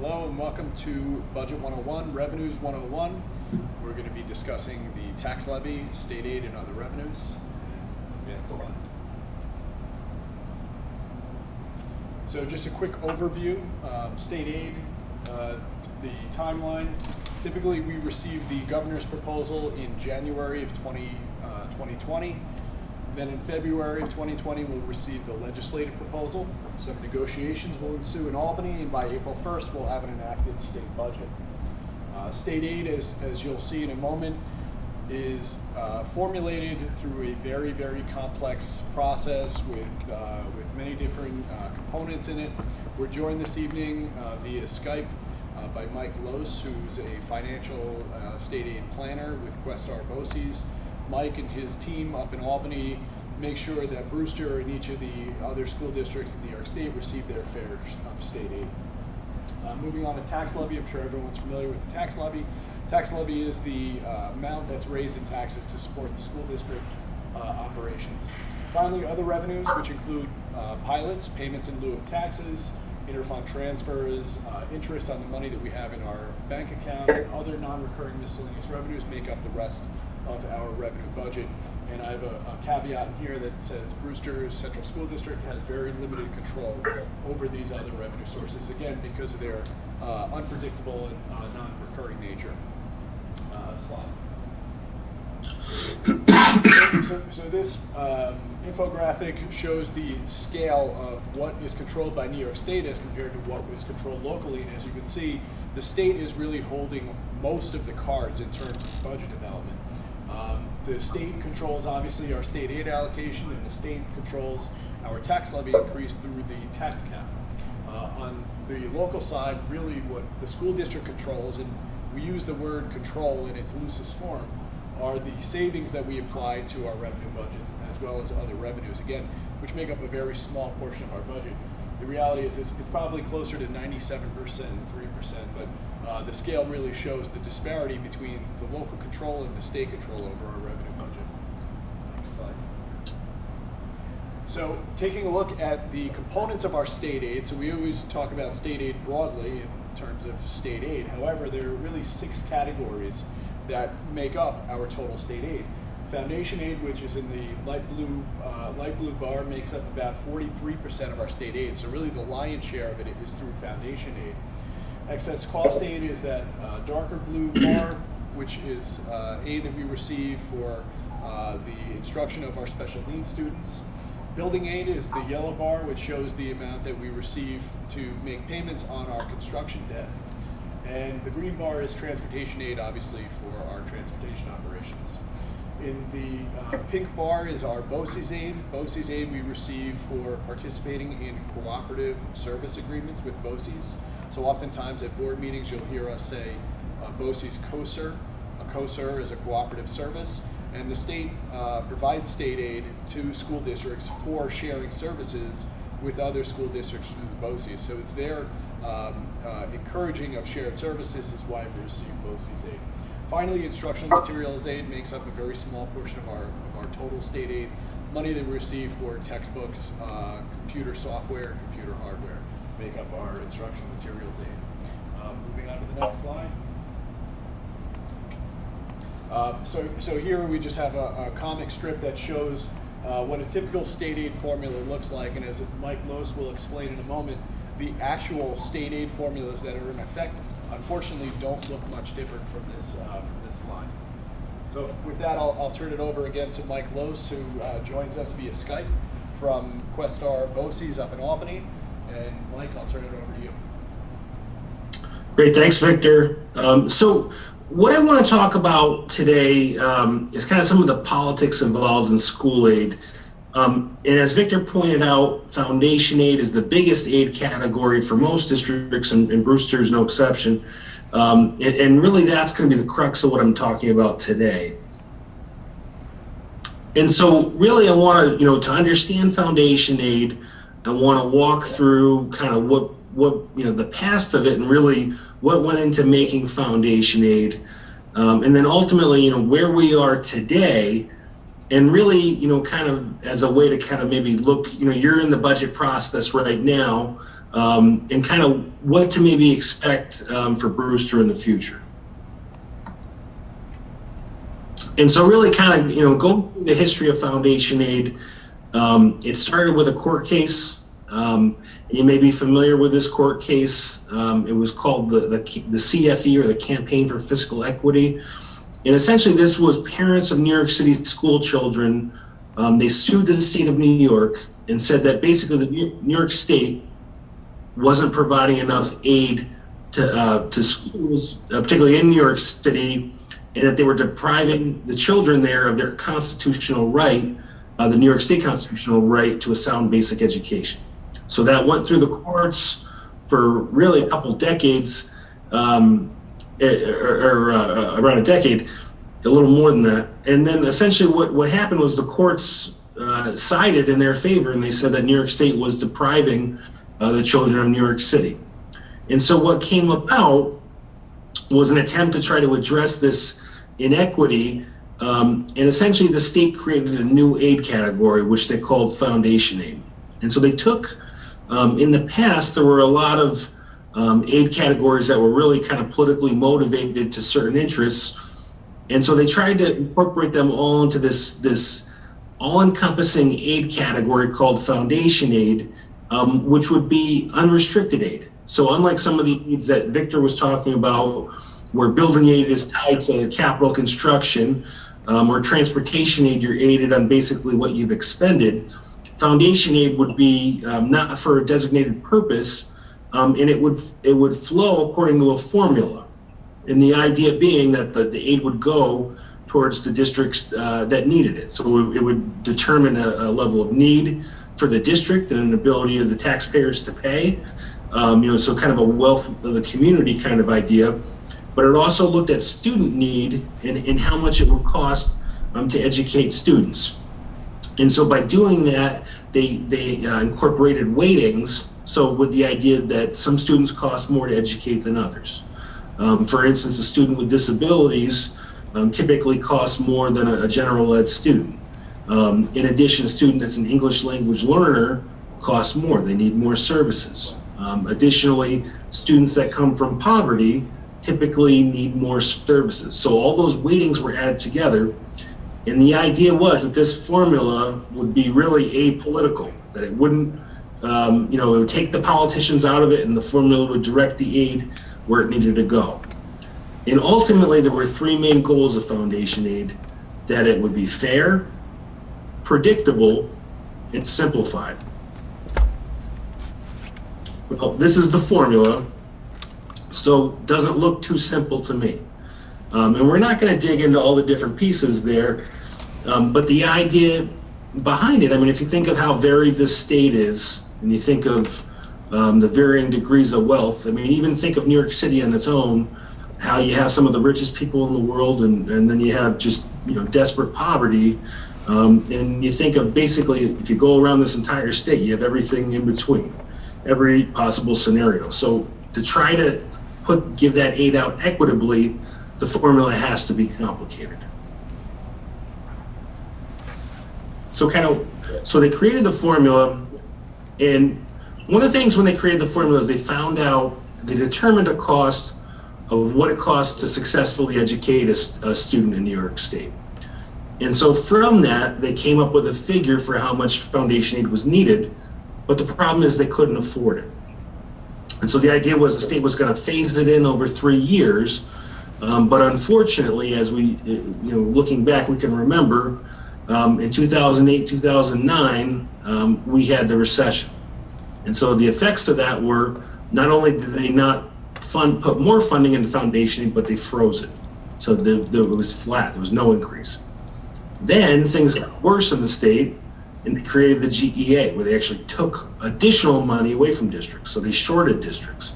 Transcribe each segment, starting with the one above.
Hello and welcome to Budget 101, Revenues 101. We're going to be discussing the tax levy, state aid, and other revenues. Next slide. So just a quick overview. State aid, the timeline. Typically we receive the governor's proposal in January of 2020. Then in February of 2020, we'll receive the legislative proposal. Some negotiations will ensue in Albany, and by April 1st, we'll have an enacted state budget. State aid, as you'll see in a moment, is formulated through a very, very complex process with many different components in it. We're joined this evening via Skype by Mike Lose, who's a financial state aid planner with Questar BOCES. Mike and his team up in Albany make sure that Brewster and each of the other school districts in New York State receive their fair of state aid. Moving on to tax levy, I'm sure everyone's familiar with the tax levy. Tax levy is the amount that's raised in taxes to support the school district operations. Finally, other revenues, which include pilots, payments in lieu of taxes, interfund transfers, interest on the money that we have in our bank account, and other non-recurring miscellaneous revenues make up the rest of our revenue budget. And I have a caveat in here that says Brewster Central School District has very limited control over these other revenue sources, again, because of their unpredictable and non-recurring nature. Slide. So this infographic shows the scale of what is controlled by New York State as compared to what is controlled locally. And as you can see, the state is really holding most of the cards in terms of budget development. The state controls, obviously, our state aid allocation, and the state controls our tax levy increase through the tax cap. On the local side, really what the school district controls, and we use the word control in its loosest form, are the savings that we apply to our revenue budget, as well as other revenues, again, which make up a very small portion of our budget. The reality is it's probably closer to 97% and 3%, but the scale really shows the disparity between the local control and the state control over our revenue budget. Next slide. So taking a look at the components of our state aid, so we always talk about state aid broadly in terms of state aid. However, there are really 6 categories that make up our total state aid. Foundation aid, which is in the light blue bar, makes up about 43% of our state aid. So really the lion's share of it is through foundation aid. Excess cost aid is that darker blue bar, which is aid that we receive for the instruction of our special needs students. Building aid is the yellow bar, which shows the amount that we receive to make payments on our construction debt. And the green bar is transportation aid, obviously, for our transportation operations. In the pink bar is our BOCES aid. BOCES aid we receive for participating in cooperative service agreements with BOCES. So oftentimes at board meetings you'll hear us say BOCES COSER. A COSER is a cooperative service, and the state provides state aid to school districts for sharing services with other school districts through the BOCES. So it's their encouraging of shared services is why we receive BOCES aid. Finally, instructional materials aid makes up a very small portion of our total state aid. Money that we receive for textbooks, computer software, computer hardware make up our instructional materials aid. Moving on to the next slide. So here we just have a comic strip that shows what a typical state aid formula looks like, and as Mike Lose will explain in a moment, the actual state aid formulas that are in effect, unfortunately, don't look much different from this slide. So with that, I'll turn it over again to Mike Lose, who joins us via Skype from Questar BOCES up in Albany. And Mike, I'll turn it over to you. Great, thanks, Victor. So what I want to talk about today is kind of some of the politics involved in school aid. And as Victor pointed out, foundation aid is the biggest aid category for most districts, and Brewster is no exception. And really that's going to be the crux of what I'm talking about today. And so really I want to understand foundation aid, I want to walk through kind of what the past of it and really what went into making foundation aid. And then ultimately, where we are today, and really, kind of as a way to kind of maybe look, you're in the budget process right now. and kind of what to maybe expect for Brewster in the future. And so really kind of, go through the history of foundation aid. It started with a court case. You may be familiar with this court case. It was called the CFE, or the Campaign for Fiscal Equity. And essentially this was parents of New York City school children. They sued the state of New York and said that basically the New York State wasn't providing enough aid to schools, particularly in New York City, and that they were depriving the children there of their constitutional right, the New York State constitutional right to a sound basic education. So that went through the courts for really a couple decades, or around a decade, a little more than that. And then essentially what happened was the courts sided in their favor, and they said that New York State was depriving the children of New York City. And so what came about was an attempt to try to address this inequity, and essentially the state created a new aid category, which they called foundation aid. And so they took, in the past, there were a lot of aid categories that were really kind of politically motivated to certain interests. And so they tried to incorporate them all into this all-encompassing aid category called foundation aid, which would be unrestricted aid. So unlike some of the aids that Victor was talking about, where building aid is tied to capital construction, or transportation aid, you're aided on basically what you've expended, foundation aid would be not for a designated purpose, and it would flow according to a formula. And the idea being that the aid would go towards the districts that needed it. So it would determine a level of need for the district and an ability of the taxpayers to pay. So kind of a wealth of the community kind of idea. But it also looked at student need and how much it would cost to educate students. And so by doing that, they incorporated weightings. So with the idea that some students cost more to educate than others. For instance, a student with disabilities typically costs more than a general ed student. In addition, a student that's an English language learner costs more. They need more services. Additionally, students that come from poverty typically need more services. So all those weightings were added together. And the idea was that this formula would be really apolitical, that it wouldn't, it would take the politicians out of it, and the formula would direct the aid where it needed to go. And ultimately, there were three main goals of foundation aid: that it would be fair, predictable, and simplified. Well, this is the formula, so doesn't look too simple to me. And we're not going to dig into all the different pieces there, but the idea behind it, if you think of how varied this state is, and you think of the varying degrees of wealth, even think of New York City on its own, how you have some of the richest people in the world, and then you have just desperate poverty, and you think of basically, if you go around this entire state, you have everything in between, every possible scenario. So to try to give that aid out equitably, the formula has to be complicated. So they created the formula, and one of the things when they created the formula is they determined a cost of what it costs to successfully educate a student in New York State. And so from that, they came up with a figure for how much foundation aid was needed, but the problem is they couldn't afford it. And so the idea was the state was going to phase it in over 3 years, but unfortunately, as we, looking back, we can remember in 2008, 2009, we had the recession. And so the effects of that were, not only did they not put more funding into foundation aid, but they froze it. So it was flat, there was no increase. Then things got worse in the state, and they created the GEA, where they actually took additional money away from districts. So they shorted districts.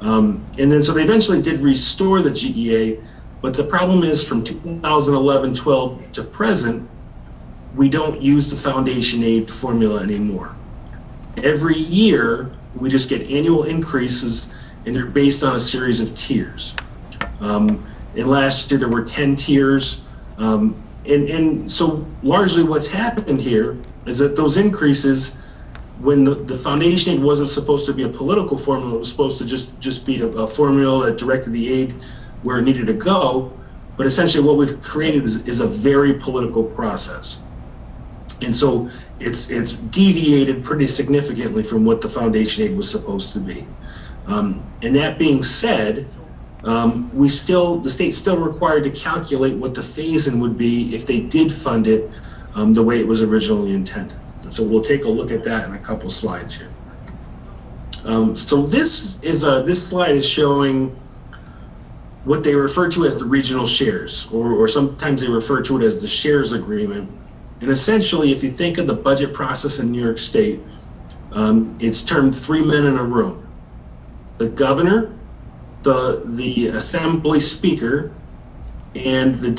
And then so they eventually did restore the GEA, but the problem is from 2011-12 to present, we don't use the foundation aid formula anymore. Every year, we just get annual increases, and they're based on a series of tiers. And last year, there were 10 tiers. And so largely what's happened here is that those increases, when the foundation aid wasn't supposed to be a political formula, it was supposed to just be a formula that directed the aid where it needed to go. But essentially what we've created is a very political process. And so it's deviated pretty significantly from what the foundation aid was supposed to be. And that being said, the state's still required to calculate what the phase-in would be if they did fund it the way it was originally intended. And so we'll take a look at that in a couple slides here. So this slide is showing what they refer to as the regional shares, or sometimes they refer to it as the shares agreement. And essentially, if you think of the budget process in New York State, it's termed 3 men in a room: the governor, the assembly speaker, and the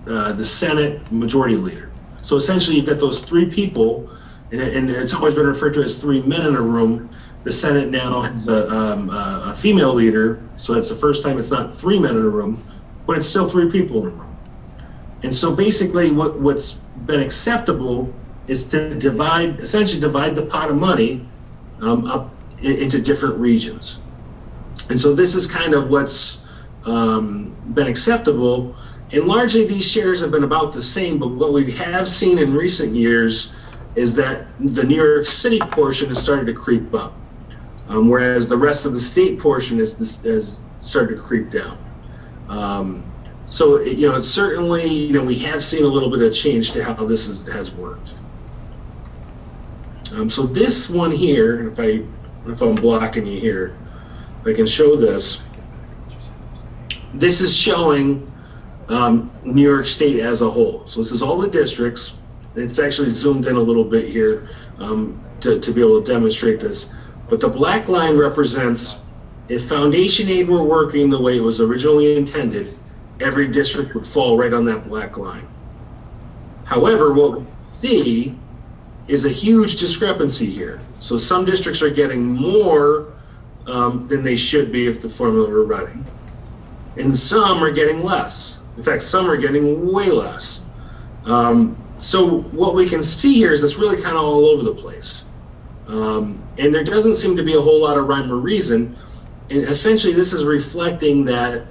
the Senate majority leader. So essentially, you've got those 3 people, and it's always been referred to as 3 men in a room. The Senate now has a female leader, so that's the first time it's not 3 men in a room, but it's still 3 people in a room. And so basically what's been acceptable is to essentially divide the pot of money up into different regions. And so this is kind of what's been acceptable. And largely these shares have been about the same, but what we have seen in recent years is that the New York City portion has started to creep up, whereas the rest of the state portion has started to creep down. So it's certainly, we have seen a little bit of change to how this has worked. So this one here, and if I'm blocking you here, if I can show this. This is showing New York State as a whole. So this is all the districts. It's actually zoomed in a little bit here to be able to demonstrate this. But the black line represents if foundation aid were working the way it was originally intended, every district would fall right on that black line. However, what we see is a huge discrepancy here. So some districts are getting more than they should be if the formula were running, and some are getting less. In fact, some are getting way less. So what we can see here is it's really kind of all over the place. And there doesn't seem to be a whole lot of rhyme or reason. And essentially, this is reflecting that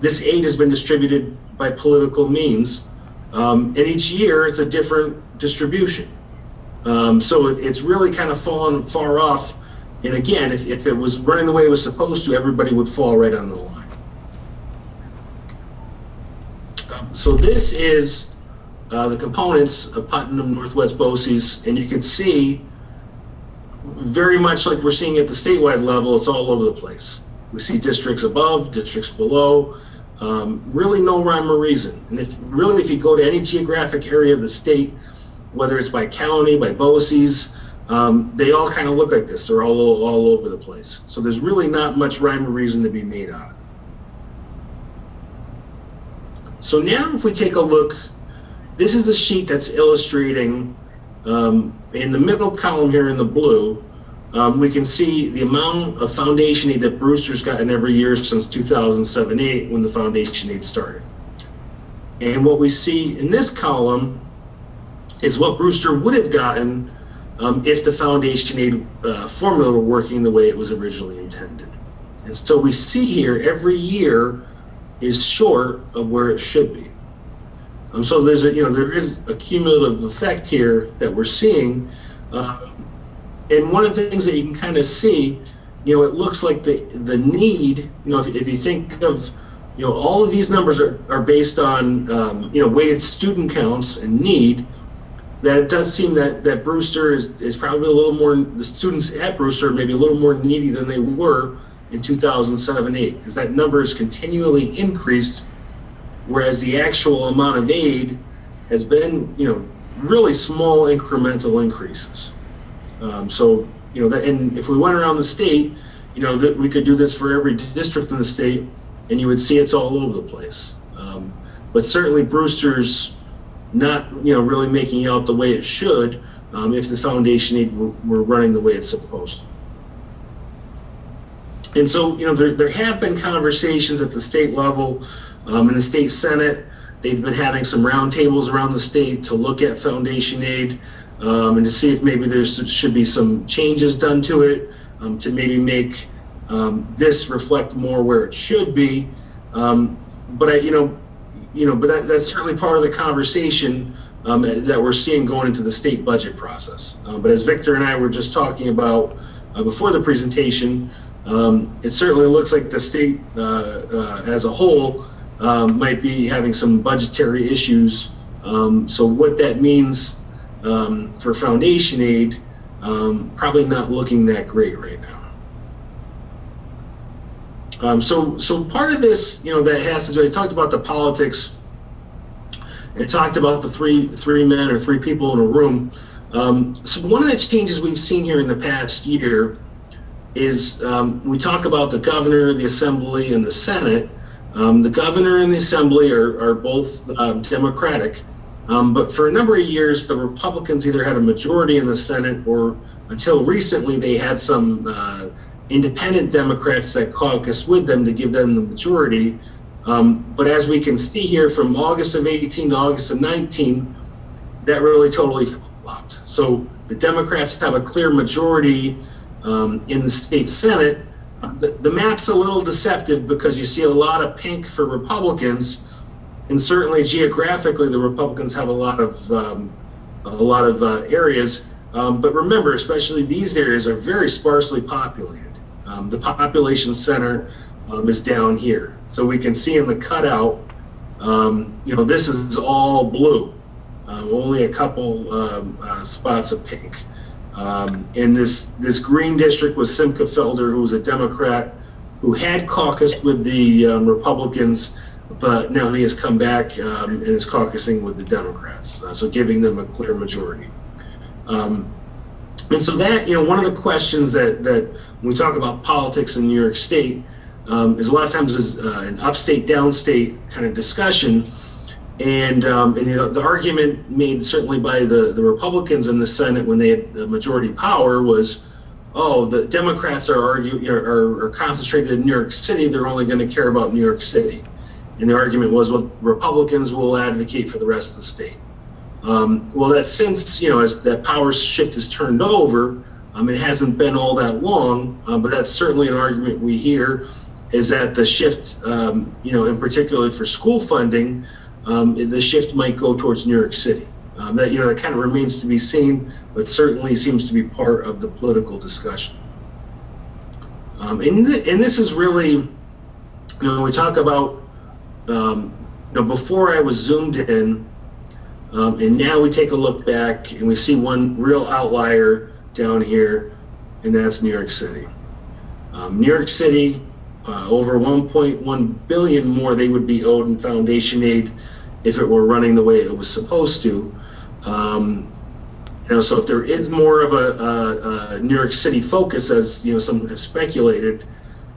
this aid has been distributed by political means, and each year it's a different distribution. So it's really kind of fallen far off. And again, if it was running the way it was supposed to, everybody would fall right on the line. So this is the components of Putnam, Northwest BOCES, and you can see very much like we're seeing at the statewide level, it's all over the place. We see districts above, districts below, really no rhyme or reason. And if you go to any geographic area of the state, whether it's by county, by BOCES, they all kind of look like this. They're all over the place. So there's really not much rhyme or reason to be made out of it. So now if we take a look, this is a sheet that's illustrating, in the middle column here in the blue, we can see the amount of foundation aid that Brewster's gotten every year since 2007-8 when the foundation aid started. And what we see in this column is what Brewster would have gotten if the foundation aid formula were working the way it was originally intended. And so we see here every year is short of where it should be. So there is a cumulative effect here that we're seeing. And one of the things that you can kind of see, it looks like the need, if you think of, all of these numbers are based on, weighted student counts and need, that it does seem that Brewster is probably a little more, the students at Brewster maybe a little more needy than they were in 2007-8, because that number has continually increased, whereas the actual amount of aid has been, really small incremental increases. And if we went around the state, that we could do this for every district in the state, and you would see it's all over the place. But certainly Brewster's not, really making out the way it should if the foundation aid were running the way it's supposed to. And so, there have been conversations at the state level, in the state Senate. They've been having some roundtables around the state to look at foundation aid. and to see if maybe there should be some changes done to it, to maybe make this reflect more where it should be. But that's certainly part of the conversation that we're seeing going into the state budget process. But as Victor and I were just talking about before the presentation, it certainly looks like the state as a whole might be having some budgetary issues. So what that means for foundation aid, probably not looking that great right now. So part of this, that has to do, I talked about the politics, and talked about the three men or three people in a room. So one of the changes we've seen here in the past year is we talk about the governor, the assembly, and the Senate. The governor and the assembly are both Democratic, but for a number of years, the Republicans either had a majority in the Senate, or until recently, they had some independent Democrats that caucus with them to give them the majority. But as we can see here, from August of 18 to August of 19, that really totally flopped. So the Democrats have a clear majority in the state Senate. The map's a little deceptive because you see a lot of pink for Republicans, and certainly geographically, the Republicans have a lot of areas. But remember, especially these areas are very sparsely populated. The population center is down here. So we can see in the cutout, this is all blue, only a couple spots of pink. And this green district was Simca Felder, who was a Democrat who had caucused with the Republicans, but now he has come back and is caucusing with the Democrats, so giving them a clear majority. And so that, one of the questions that when we talk about politics in New York State is a lot of times is an upstate, downstate kind of discussion. And the argument made certainly by the Republicans in the Senate when they had the majority power was, the Democrats are concentrated in New York City. They're only going to care about New York City. And the argument was, well, Republicans will advocate for the rest of the state. Well, that since, as that power shift is turned over, it hasn't been all that long, but that's certainly an argument we hear, is that the shift, in particular for school funding, the shift might go towards New York City. That kind of remains to be seen, but certainly seems to be part of the political discussion. And this is really, we talk about, before I was zoomed in, and now we take a look back and we see one real outlier down here, and that's New York City. New York City, over 1.1 billion more they would be owed in foundation aid if it were running the way it was supposed to. So if there is more of a New York City focus, as some have speculated,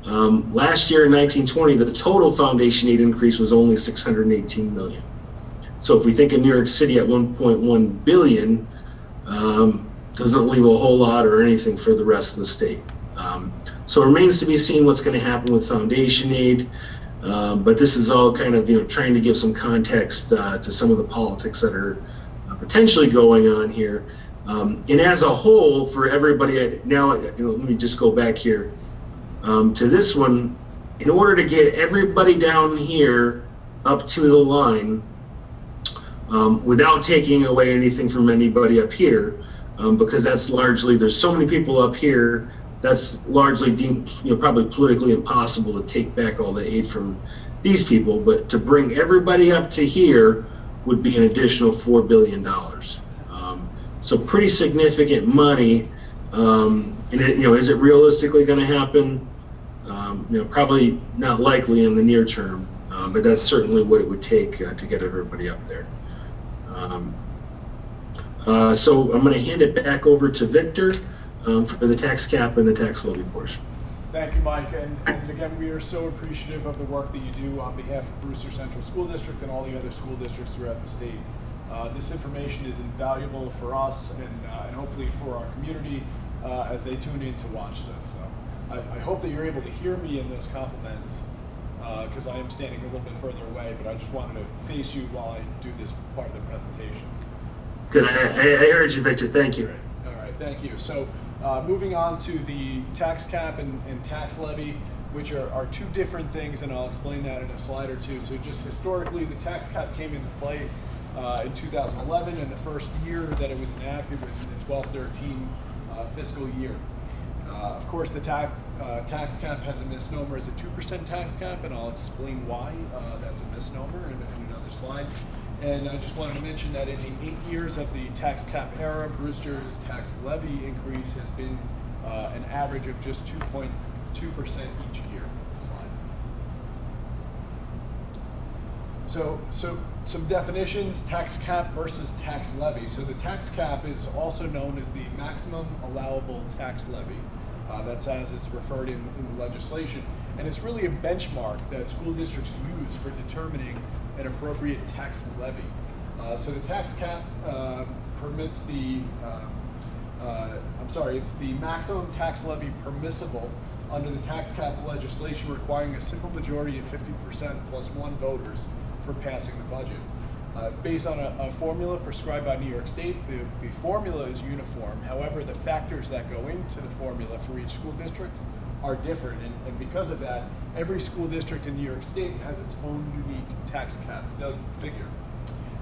last year in 1920, the total foundation aid increase was only 618 million. So if we think of New York City at 1.1 billion, doesn't leave a whole lot or anything for the rest of the state. So it remains to be seen what's going to happen with foundation aid. But this is all kind of, trying to give some context to some of the politics that are potentially going on here. And as a whole, for everybody, now, let me just go back here to this one. In order to get everybody down here up to the line, without taking away anything from anybody up here, because that's largely, there's so many people up here, that's largely deemed, probably politically impossible to take back all the aid from these people. But to bring everybody up to here would be an additional $4 billion. So pretty significant money. And is it realistically going to happen? Probably not likely in the near term, but that's certainly what it would take to get everybody up there. So I'm going to hand it back over to Victor for the tax cap and the tax levy portion. Thank you, Mike. And again, we are so appreciative of the work that you do on behalf of Brewster Central School District and all the other school districts throughout the state. This information is invaluable for us and hopefully for our community as they tune in to watch this. So I hope that you're able to hear me in those compliments because I am standing a little bit further away, but I just wanted to face you while I do this part of the presentation. Good. I heard you, Victor. Thank you. Great. All right, thank you. So moving on to the tax cap and tax levy, which are two different things, and I'll explain that in a slide or two. So just historically, the tax cap came into play in 2011, and the first year that it was enacted was in the 12-13 fiscal year. Of course, the tax cap has a misnomer as a 2% tax cap, and I'll explain why that's a misnomer in another slide. And I just wanted to mention that in the 8 years of the tax cap era, Brewster's tax levy increase has been an average of just 2.2% each year. Slide. So some definitions: tax cap versus tax levy. So the tax cap is also known as the maximum allowable tax levy. That's as it's referred in the legislation, and it's really a benchmark that school districts use for determining an appropriate tax levy. So the tax cap permits it's the maximum tax levy permissible under the tax cap legislation, requiring a simple majority of 50% plus one voters for passing the budget. It's based on a formula prescribed by New York State. The formula is uniform. However, the factors that go into the formula for each school district are different, and because of that, every school district in New York State has its own unique tax cap figure.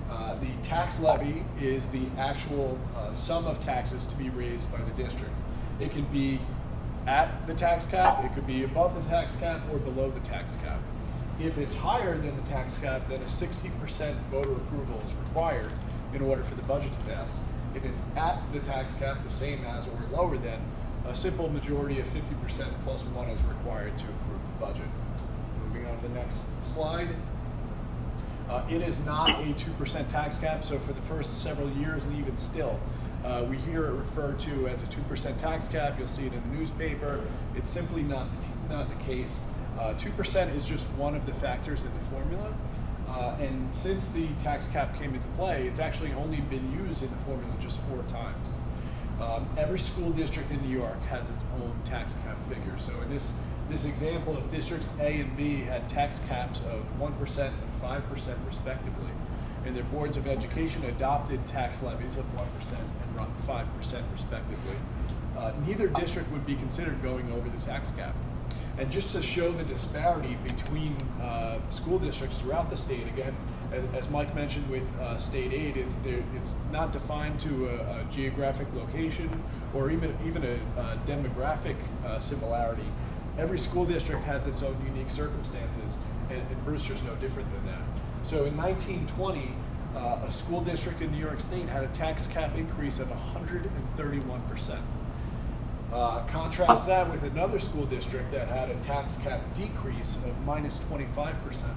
The tax levy is the actual sum of taxes to be raised by the district. It can be at the tax cap, it could be above the tax cap, or below the tax cap. If it's higher than the tax cap, then a 60% voter approval is required in order for the budget to pass. If it's at the tax cap, the same as or lower than, a simple majority of 50% plus one is required to approve the budget. Moving on to the next slide. It is not a 2% tax cap, so for the first several years, and even still, we hear it referred to as a 2% tax cap. You'll see it in the newspaper. It's simply not the case. 2% is just one of the factors in the formula, and since the tax cap came into play, it's actually only been used in the formula just 4 times. Every school district in New York has its own tax cap figure. So in this example, if districts A and B had tax caps of 1% and 5% respectively, and their boards of education adopted tax levies of 1% and 5% respectively, neither district would be considered going over the tax cap. And just to show the disparity between school districts throughout the state, again, as Mike mentioned with state aid, it's not defined to a geographic location or even a demographic similarity. Every school district has its own unique circumstances, and Brewster's no different than that. So in 1920, a school district in New York State had a tax cap increase of 131%. Contrast that with another school district that had a tax cap decrease of minus 25%.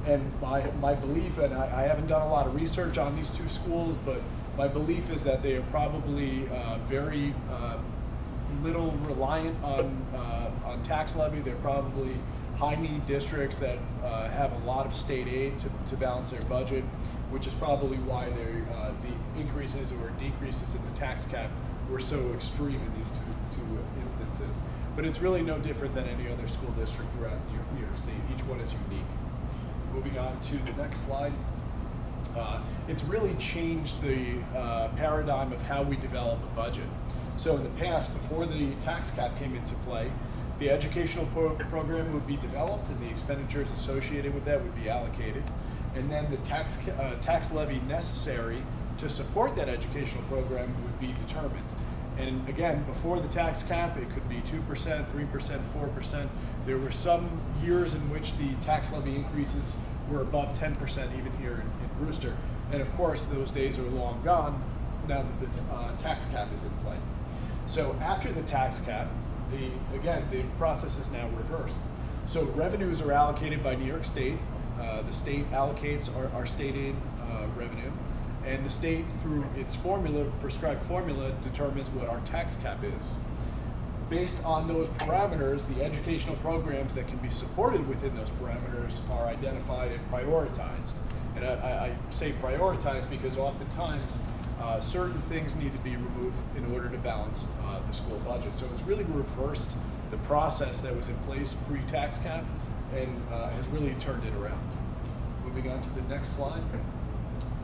And my belief, and I haven't done a lot of research on these two schools, but my belief is that they are probably very little reliant on tax levy. They're probably high-need districts that have a lot of state aid to balance their budget, which is probably why the increases or decreases in the tax cap were so extreme in these two instances. But it's really no different than any other school district throughout New York State. Each one is unique. Moving on to the next slide. It's really changed the paradigm of how we develop a budget. So in the past, before the tax cap came into play, the educational program would be developed and the expenditures associated with that would be allocated. And then the tax levy necessary to support that educational program would be determined. And again, before the tax cap, it could be 2%, 3%, 4%. There were some years in which the tax levy increases were above 10% even here in Brewster. And of course, those days are long gone now that the tax cap is in play. So after the tax cap, the process is now reversed. So revenues are allocated by New York State. The state allocates our state aid revenue. And the state, through its prescribed formula, determines what our tax cap is. Based on those parameters, the educational programs that can be supported within those parameters are identified and prioritized. And I say prioritized because oftentimes certain things need to be removed in order to balance the school budget. So it's really reversed the process that was in place pre-tax cap and has really turned it around. Moving on to the next slide.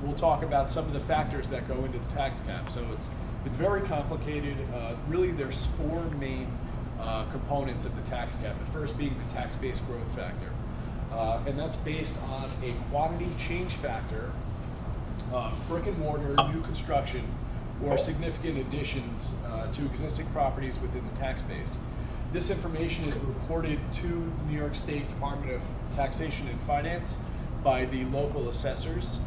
we'll talk about some of the factors that go into the tax cap. So it's very complicated. Really, there's four main components of the tax cap. The first being the tax-based growth factor. And that's based on a quantity change factor of brick and mortar, new construction, or significant additions to existing properties within the tax base. This information is reported to the New York State Department of Taxation and Finance by the local assessors.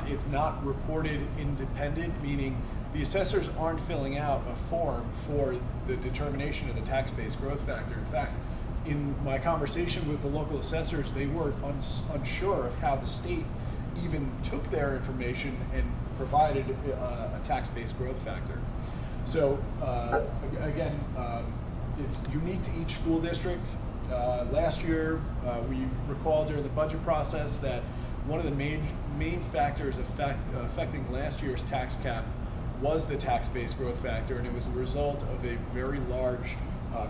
It's not reported independent, meaning the assessors aren't filling out a form for the determination of the tax-based growth factor. In fact, in my conversation with the local assessors, they were unsure of how the state even took their information and provided a tax-based growth factor. So again, it's unique to each school district. Last year, we recall during the budget process that one of the main factors affecting last year's tax cap was the tax-based growth factor, and it was the result of a very large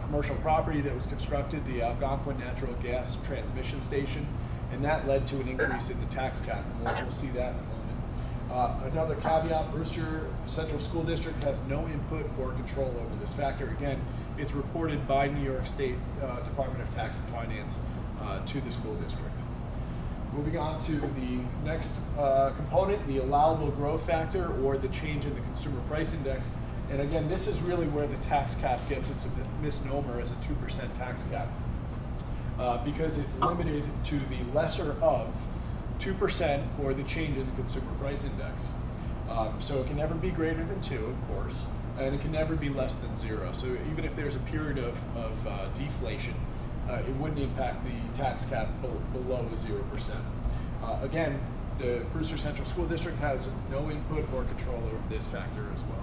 commercial property that was constructed, the Algonquin Natural Gas Transmission Station, and that led to an increase in the tax cap, and we'll see that in a moment. Another caveat, Brewster Central School District has no input or control over this factor. Again, it's reported by New York State Department of Tax and Finance to the school district. Moving on to the next component, the allowable growth factor, or the change in the consumer price index. And again, this is really where the tax cap gets its misnomer as a 2% tax cap, because it's limited to the lesser of 2% or the change in the consumer price index. So it can never be greater than 2, of course, and it can never be less than 0. So even if there's a period of deflation, it wouldn't impact the tax cap below 0%. Again, the Brewster Central School District has no input or control over this factor as well.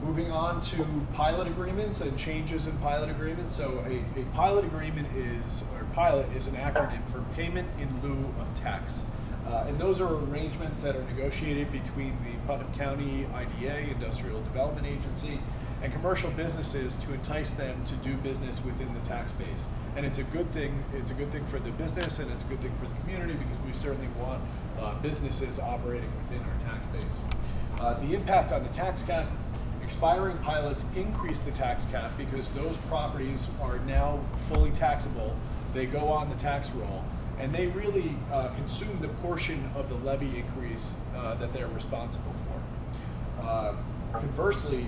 Moving on to pilot agreements and changes in pilot agreements. So a pilot agreement pilot is an acronym for payment in lieu of tax. And those are arrangements that are negotiated between the Putnam County IDA, Industrial Development Agency, and commercial businesses to entice them to do business within the tax base. And it's a good thing. It's a good thing for the business, and it's a good thing for the community, because we certainly want businesses operating within our tax base. The impact on the tax cap: expiring pilots increase the tax cap because those properties are now fully taxable. They go on the tax roll, and they really consume the portion of the levy increase that they're responsible for. Conversely,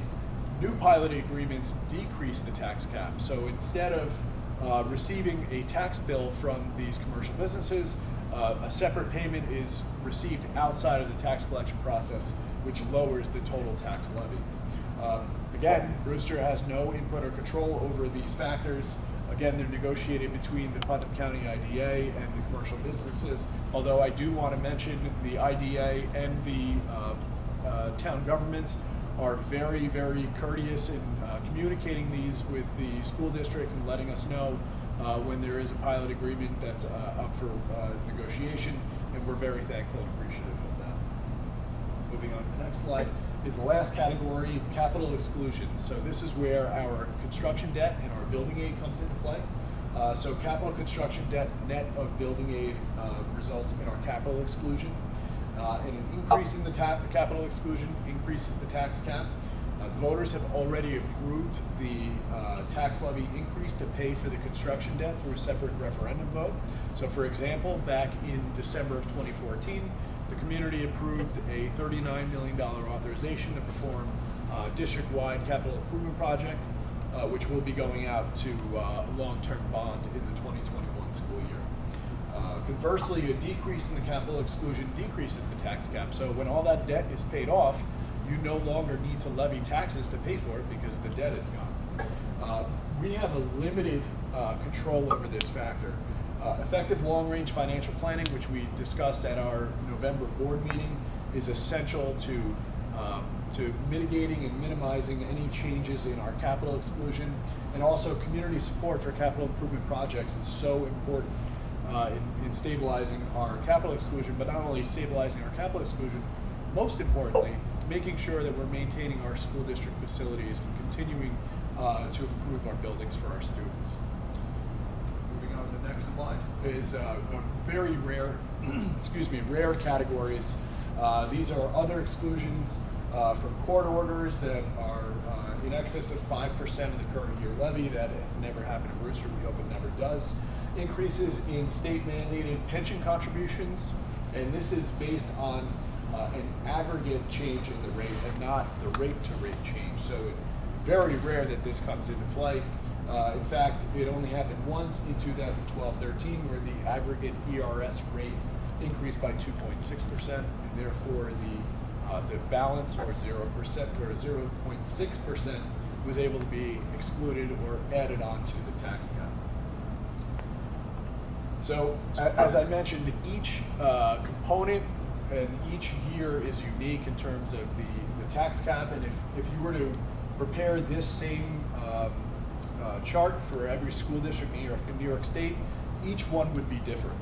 new pilot agreements decrease the tax cap. So instead of receiving a tax bill from these commercial businesses, a separate payment is received outside of the tax collection process, which lowers the total tax levy. Again, Brewster has no input or control over these factors. Again, they're negotiated between the Putnam County IDA and the commercial businesses, although I do want to mention the IDA and the town governments are very, very courteous in communicating these with the school district and letting us know when there is a pilot agreement that's up for negotiation, and we're very thankful and appreciative of that. Moving on to the next slide is the last category, capital exclusions. So this is where our construction debt and our building aid comes into play. So capital construction debt net of building aid results in our capital exclusion. And an increase in the capital exclusion increases the tax cap. Voters have already approved the tax levy increase to pay for the construction debt through a separate referendum vote. So for example, back in December of 2014, the community approved a $39 million authorization to perform a district-wide capital improvement project, which will be going out to a long-term bond in the 2021 school year. Conversely, a decrease in the capital exclusion decreases the tax cap. So when all that debt is paid off, you no longer need to levy taxes to pay for it because the debt is gone. We have a limited control over this factor. Effective long-range financial planning, which we discussed at our November board meeting, is essential to mitigating and minimizing any changes in our capital exclusion. And also, community support for capital improvement projects is so important in stabilizing our capital exclusion, but not only stabilizing our capital exclusion, most importantly, making sure that we're maintaining our school district facilities and continuing to improve our buildings for our students. Moving on to the next slide, is a very rare, excuse me, rare categories. These are other exclusions from court orders that are in excess of 5% of the current year levy. That has never happened in Brewster. We hope it never does. Increases in state mandated pension contributions, and this is based on an aggregate change in the rate and not the rate to rate change. So very rare that this comes into play. In fact, it only happened once in 2012-13 where the aggregate ERS rate increased by 2.6%, and therefore the balance, or 0% or 0.6%, was able to be excluded or added on to the tax cap. So as I mentioned, each component and each year is unique in terms of the tax cap, and if you were to prepare this same chart for every school district in New York State, each one would be different.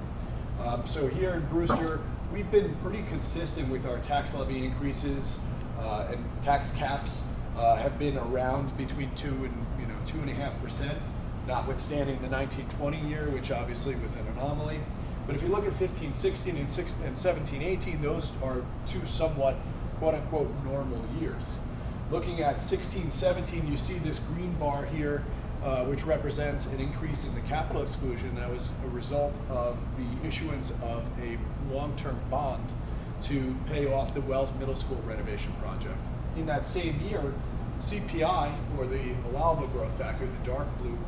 So here in Brewster, we've been pretty consistent with our tax levy increases, and tax caps have been around between 2 and 2.5%, notwithstanding the 1920 year, which obviously was an anomaly. But if you look at 15-16 and 17-18, those are two somewhat quote-unquote normal years. Looking at 16-17, you see this green bar here, which represents an increase in the capital exclusion. That was a result of the issuance of a long-term bond to pay off the Wells Middle School renovation project. In that same year, CPI, or the allowable growth factor, the dark blue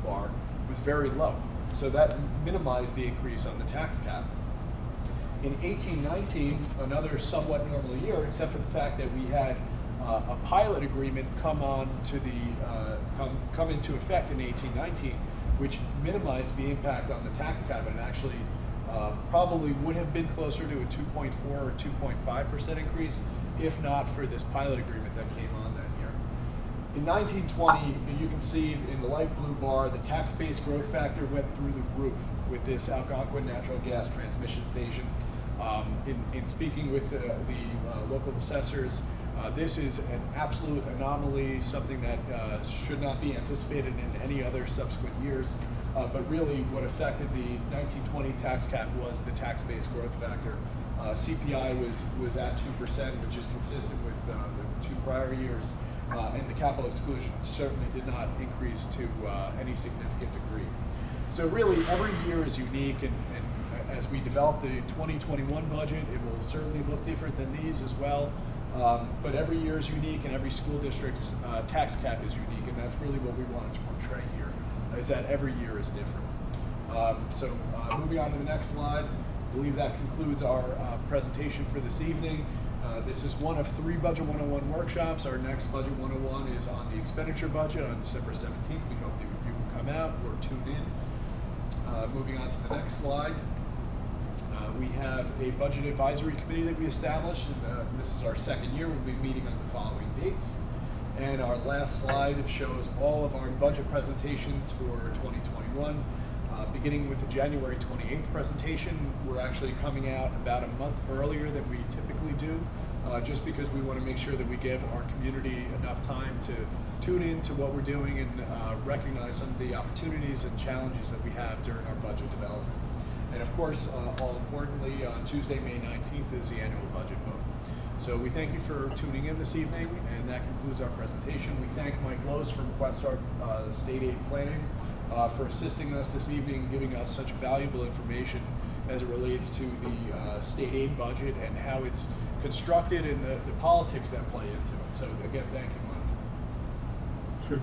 bar, was very low. So that minimized the increase on the tax cap. In 18-19, another somewhat normal year, except for the fact that we had a pilot agreement come into effect in 18-19, which minimized the impact on the tax cap, and actually probably would have been closer to a 2.4 or 2.5% increase if not for this pilot agreement that came on that year. In 1920, you can see in the light blue bar, the tax-based growth factor went through the roof with this Algonquin natural gas transmission station. In speaking with the local assessors, this is an absolute anomaly, something that should not be anticipated in any other subsequent years. But really what affected the 1920 tax cap was the tax-based growth factor. CPI was at 2%, which is consistent with the two prior years. And the capital exclusion certainly did not increase to any significant degree. So really every year is unique, and as we develop the 2021 budget, it will certainly look different than these as well. But every year is unique, and every school district's tax cap is unique, and that's really what we wanted to portray here, is that every year is different. Moving on to the next slide, I believe that concludes our presentation for this evening. This is one of 3 Budget 101 workshops. Our next Budget 101 is on the expenditure budget on December 17th. We hope that you will come out or tune in. Moving on to the next slide. We have a budget advisory committee that we established, and this is our second year. We'll be meeting on the following dates. And our last slide shows all of our budget presentations for 2021. Beginning with the January 28th presentation, we're actually coming out about a month earlier than we typically do, just because we want to make sure that we give our community enough time to tune in to what we're doing and recognize some of the opportunities and challenges that we have during our budget development. And of course, all importantly, on Tuesday, May 19th is the annual budget vote. So we thank you for tuning in this evening, and that concludes our presentation. We thank Mike Lowe's from Questar State Aid Planning for assisting us this evening, giving us such valuable information as it relates to the state aid budget and how it's constructed and the politics that play into it. So again, thank you, Mike. Sure.